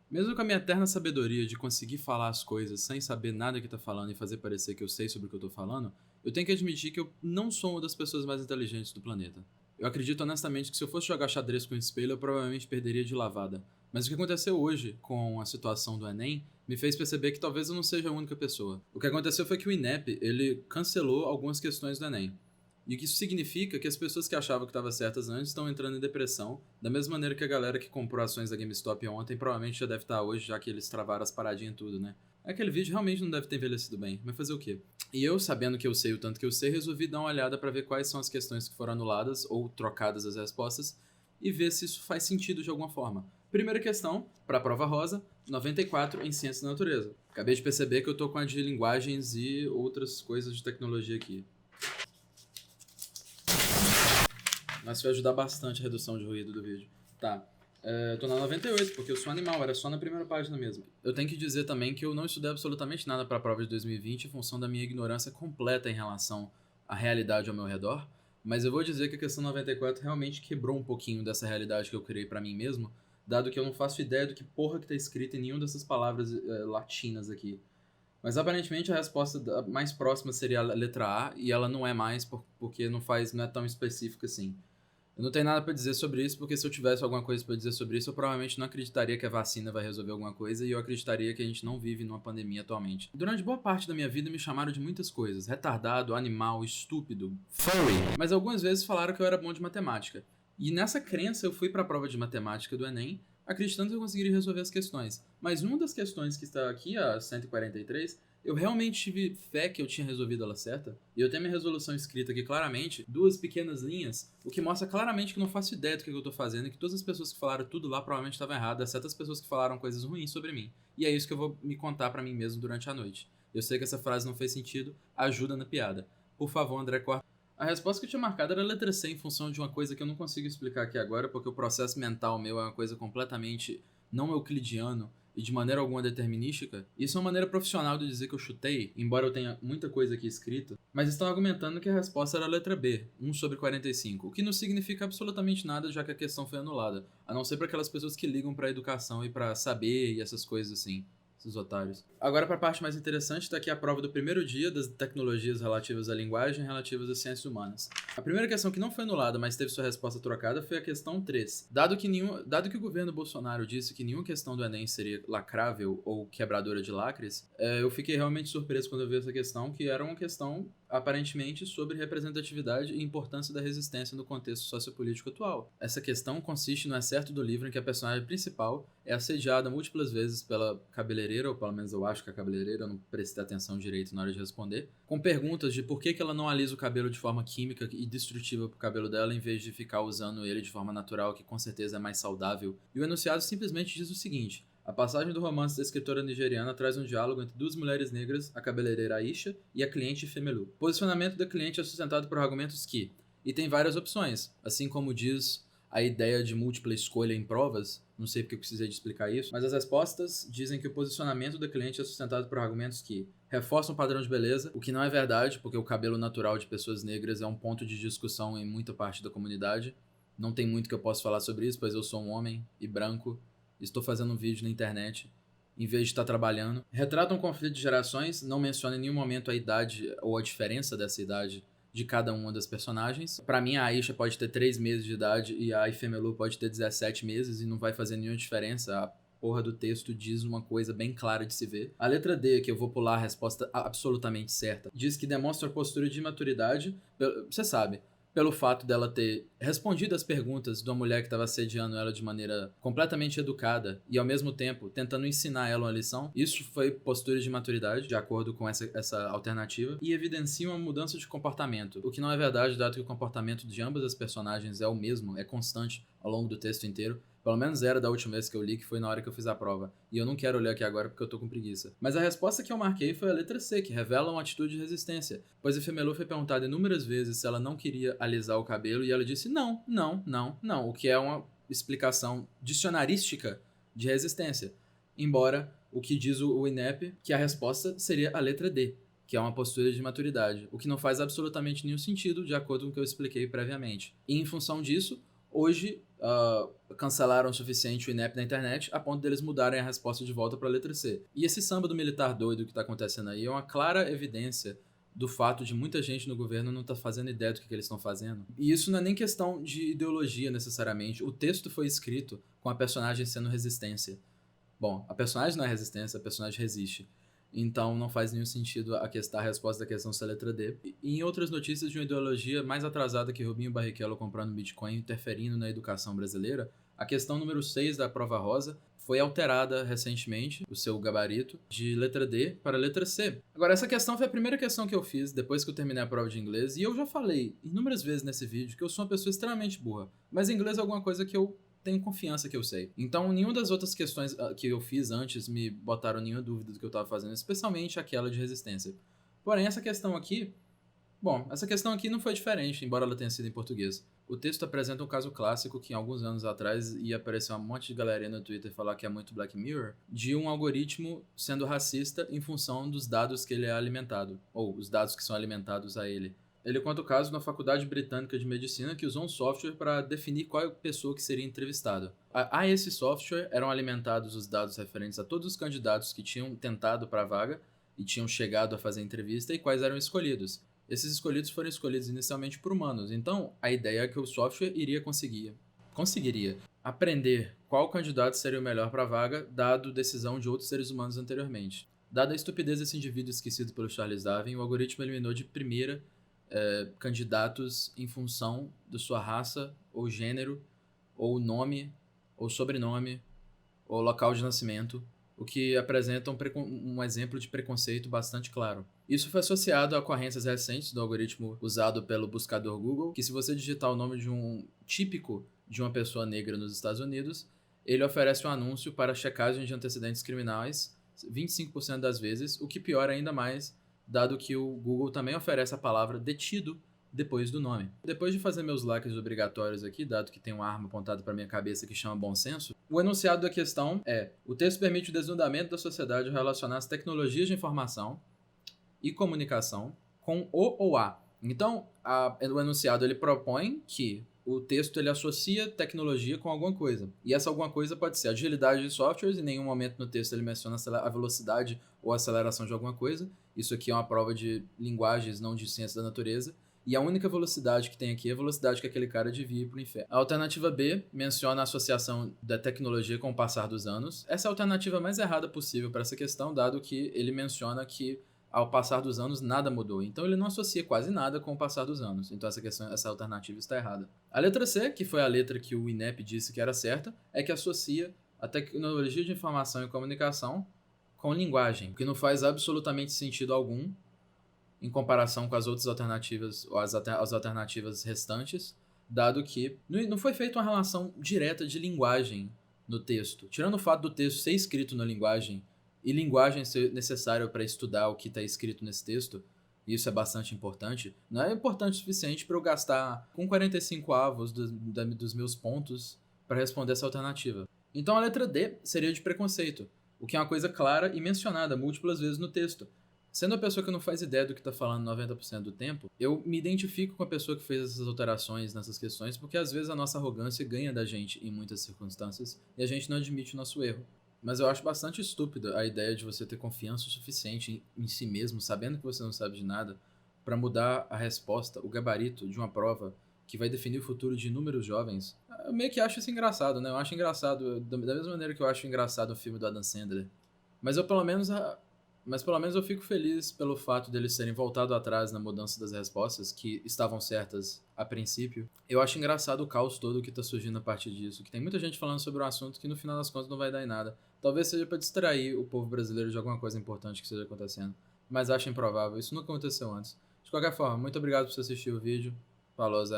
Mesmo com a minha eterna sabedoria de conseguir falar as coisas sem saber nada que tá falando e fazer parecer que eu sei sobre o que eu tô falando, eu tenho que admitir que eu não sou uma das pessoas mais inteligentes do planeta. Eu acredito honestamente que se eu fosse jogar xadrez com um espelho, eu provavelmente perderia de lavada. Mas o que aconteceu hoje com a situação do Enem me fez perceber que talvez eu não seja a única pessoa. O que aconteceu foi que o INEP, ele cancelou algumas questões do Enem. E o que isso significa que as pessoas que achavam que estavam certas antes estão entrando em depressão, da mesma maneira que a galera que comprou ações da GameStop ontem provavelmente já deve estar hoje, já que eles travaram as paradinhas e tudo, né? Aquele vídeo realmente não deve ter envelhecido bem, mas fazer o quê? E eu, sabendo que eu sei o tanto que eu sei, resolvi dar uma olhada para ver quais são as questões que foram anuladas ou trocadas as respostas e ver se isso faz sentido de alguma forma. Primeira questão, para a prova rosa, 94 em Ciências da Natureza. Acabei de perceber que eu tô com a de linguagens e outras coisas de tecnologia aqui. Mas vai ajudar bastante a redução de ruído do vídeo. Tá. Eu tô na 98, porque eu sou animal, era só na primeira página mesmo. Eu tenho que dizer também que eu não estudei absolutamente nada para a prova de 2020 em função da minha ignorância completa em relação à realidade ao meu redor, mas eu vou dizer que a questão 94 realmente quebrou um pouquinho dessa realidade que eu criei para mim mesmo, dado que eu não faço ideia do que porra que tá escrito em nenhuma dessas palavras latinas aqui. Mas aparentemente a resposta mais próxima seria a letra A, e ela não é mais porque não é tão específica assim. Eu não tenho nada pra dizer sobre isso, porque se eu tivesse alguma coisa pra dizer sobre isso, eu provavelmente não acreditaria que a vacina vai resolver alguma coisa e eu acreditaria que a gente não vive numa pandemia atualmente. Durante boa parte da minha vida me chamaram de muitas coisas: retardado, animal, estúpido, furry. Mas algumas vezes falaram que eu era bom de matemática. E nessa crença eu fui pra prova de matemática do Enem, acreditando que eu conseguiria resolver as questões. Mas uma das questões que está aqui, a 143, eu realmente tive fé que eu tinha resolvido ela certa, e eu tenho minha resolução escrita aqui claramente, duas pequenas linhas, o que mostra claramente que eu não faço ideia do que eu tô fazendo e que todas as pessoas que falaram tudo lá provavelmente estavam erradas, exceto as pessoas que falaram coisas ruins sobre mim. E é isso que eu vou me contar pra mim mesmo durante a noite. Eu sei que essa frase não fez sentido, ajuda na piada. Por favor, André, corta. A resposta que eu tinha marcado era a letra C em função de uma coisa que eu não consigo explicar aqui agora, porque o processo mental meu é uma coisa completamente não euclidiano e de maneira alguma determinística. Isso é uma maneira profissional de dizer que eu chutei, embora eu tenha muita coisa aqui escrita, mas estão argumentando que a resposta era a letra B, 1/45, o que não significa absolutamente nada já que a questão foi anulada, a não ser para aquelas pessoas que ligam para educação e para saber e essas coisas assim. Esses otários. Agora, para a parte mais interessante, está aqui a prova do primeiro dia das tecnologias relativas à linguagem e relativas às ciências humanas. A primeira questão que não foi anulada, mas teve sua resposta trocada, foi a questão 3. Dado que o governo Bolsonaro disse que nenhuma questão do Enem seria lacrável ou quebradora de lacres, eu fiquei realmente surpreso quando eu vi essa questão, que era uma questão aparentemente sobre representatividade e importância da resistência no contexto sociopolítico atual. Essa questão consiste no excerto do livro em que a personagem principal é assediada múltiplas vezes pela cabeleireira, ou pelo menos eu acho que a cabeleireira, eu não prestei atenção direito na hora de responder, com perguntas de por que ela não alisa o cabelo de forma química e destrutiva pro cabelo dela em vez de ficar usando ele de forma natural, que com certeza é mais saudável. E o enunciado simplesmente diz o seguinte: a passagem do romance da escritora nigeriana traz um diálogo entre duas mulheres negras, a cabeleireira Aisha e a cliente Femelu. O posicionamento da cliente é sustentado por argumentos que, e tem várias opções, assim como diz a ideia de múltipla escolha em provas, não sei porque eu precisei de explicar isso, mas as respostas dizem que o posicionamento da cliente é sustentado por argumentos que reforçam o padrão de beleza, o que não é verdade, porque o cabelo natural de pessoas negras é um ponto de discussão em muita parte da comunidade. Não tem muito que eu possa falar sobre isso, pois eu sou um homem e branco, estou fazendo um vídeo na internet, em vez de estar trabalhando. Retrata um conflito de gerações, não menciona em nenhum momento a idade ou a diferença dessa idade de cada uma das personagens. Pra mim, a Aisha pode ter 3 meses de idade e a Ifemelu pode ter 17 meses e não vai fazer nenhuma diferença. A porra do texto diz uma coisa bem clara de se ver. A letra D, que eu vou pular a resposta absolutamente certa, diz que demonstra postura de imaturidade. Você sabe, pelo fato dela ter respondido as perguntas de uma mulher que estava assediando ela de maneira completamente educada e ao mesmo tempo tentando ensinar ela uma lição. Isso foi postura de maturidade, de acordo com essa alternativa, e evidencia uma mudança de comportamento, o que não é verdade, dado que o comportamento de ambas as personagens é o mesmo, é constante ao longo do texto inteiro. Pelo menos era da última vez que eu li, que foi na hora que eu fiz a prova. E eu não quero ler aqui agora porque eu tô com preguiça. Mas a resposta que eu marquei foi a letra C, que revela uma atitude de resistência. Pois a Femelu foi perguntada inúmeras vezes se ela não queria alisar o cabelo e ela disse não, não, não, não. O que é uma explicação dicionarística de resistência. Embora o que diz o INEP, que a resposta seria a letra D, que é uma postura de maturidade. O que não faz absolutamente nenhum sentido, de acordo com o que eu expliquei previamente. E em função disso, hoje cancelaram o suficiente o INEP na internet a ponto deles mudarem a resposta de volta para a letra C. E esse samba do militar doido que está acontecendo aí é uma clara evidência do fato de muita gente no governo não estar fazendo ideia do que eles estão fazendo. E isso não é nem questão de ideologia necessariamente. O texto foi escrito com a personagem sendo resistência. Bom, a personagem não é resistência, a personagem resiste. Então não faz nenhum sentido a resposta da questão ser a letra D. E em outras notícias de uma ideologia mais atrasada que Rubinho Barrichello comprando Bitcoin e interferindo na educação brasileira, a questão número 6 da prova rosa foi alterada recentemente, o seu gabarito, de letra D para letra C. Agora, essa questão foi a primeira questão que eu fiz depois que eu terminei a prova de inglês, e eu já falei inúmeras vezes nesse vídeo que eu sou uma pessoa extremamente burra, mas inglês é alguma coisa que eu tenho confiança que eu sei. Então, nenhuma das outras questões que eu fiz antes me botaram nenhuma dúvida do que eu estava fazendo, especialmente aquela de resistência. Porém, essa questão aqui não foi diferente, embora ela tenha sido em português. O texto apresenta um caso clássico que, alguns anos atrás, ia aparecer um monte de galerinha no Twitter falar que é muito Black Mirror, de um algoritmo sendo racista em função dos dados que ele é alimentado, ou os dados que são alimentados a ele. Ele conta o caso na Faculdade Britânica de Medicina que usou um software para definir qual pessoa que seria entrevistada. A esse software eram alimentados os dados referentes a todos os candidatos que tinham tentado para a vaga e tinham chegado a fazer a entrevista e quais eram escolhidos. Esses escolhidos foram escolhidos inicialmente por humanos, então a ideia é que o software conseguiria aprender qual candidato seria o melhor para a vaga, dado decisão de outros seres humanos anteriormente. Dada a estupidez desse indivíduo esquecido pelo Charles Darwin, o algoritmo eliminou de primeira candidatos em função da sua raça, ou gênero, ou nome, ou sobrenome, ou local de nascimento, o que apresenta um exemplo de preconceito bastante claro. Isso foi associado a ocorrências recentes do algoritmo usado pelo buscador Google, que se você digitar o nome de um típico de uma pessoa negra nos Estados Unidos, ele oferece um anúncio para checagem de antecedentes criminais 25% das vezes, o que piora ainda mais, dado que o Google também oferece a palavra detido depois do nome. Depois de fazer meus likes obrigatórios aqui, dado que tem uma arma apontada para minha cabeça que chama bom senso, o enunciado da questão é: o texto permite o desnudamento da sociedade ao relacionar as tecnologias de informação e comunicação com o ou a. Então, o enunciado ele propõe que o texto ele associa tecnologia com alguma coisa. E essa alguma coisa pode ser agilidade de softwares, em nenhum momento no texto ele menciona a velocidade ou aceleração de alguma coisa. Isso aqui é uma prova de linguagens, não de ciência da natureza. E a única velocidade que tem aqui é a velocidade que aquele cara devia ir para o inferno. A alternativa B menciona a associação da tecnologia com o passar dos anos. Essa é a alternativa mais errada possível para essa questão, dado que ele menciona que ao passar dos anos nada mudou. Então ele não associa quase nada com o passar dos anos. Então essa alternativa está errada. A letra C, que foi a letra que o INEP disse que era certa, é que associa a tecnologia de informação e comunicação com linguagem, o que não faz absolutamente sentido algum em comparação com as outras alternativas, ou as alternativas restantes, dado que não foi feita uma relação direta de linguagem no texto. Tirando o fato do texto ser escrito na linguagem e linguagem ser necessária para estudar o que está escrito nesse texto, e isso é bastante importante, não é importante o suficiente para eu gastar com 45 avos dos meus pontos para responder essa alternativa. Então a letra D seria de preconceito, o que é uma coisa clara e mencionada múltiplas vezes no texto. Sendo a pessoa que não faz ideia do que está falando 90% do tempo, eu me identifico com a pessoa que fez essas alterações nessas questões, porque às vezes a nossa arrogância ganha da gente em muitas circunstâncias e a gente não admite o nosso erro. Mas eu acho bastante estúpida a ideia de você ter confiança o suficiente em si mesmo, sabendo que você não sabe de nada, para mudar a resposta, o gabarito de uma prova que vai definir o futuro de inúmeros jovens. Eu meio que acho isso engraçado, né? Eu acho engraçado, da mesma maneira que eu acho engraçado o filme do Adam Sandler. Mas pelo menos eu fico feliz pelo fato deles terem voltado atrás na mudança das respostas, que estavam certas a princípio. Eu acho engraçado o caos todo que tá surgindo a partir disso, que tem muita gente falando sobre um assunto que no final das contas não vai dar em nada. Talvez seja para distrair o povo brasileiro de alguma coisa importante que esteja acontecendo, mas acho improvável, isso nunca aconteceu antes. De qualquer forma, muito obrigado por você assistir o vídeo. Falou, Zé.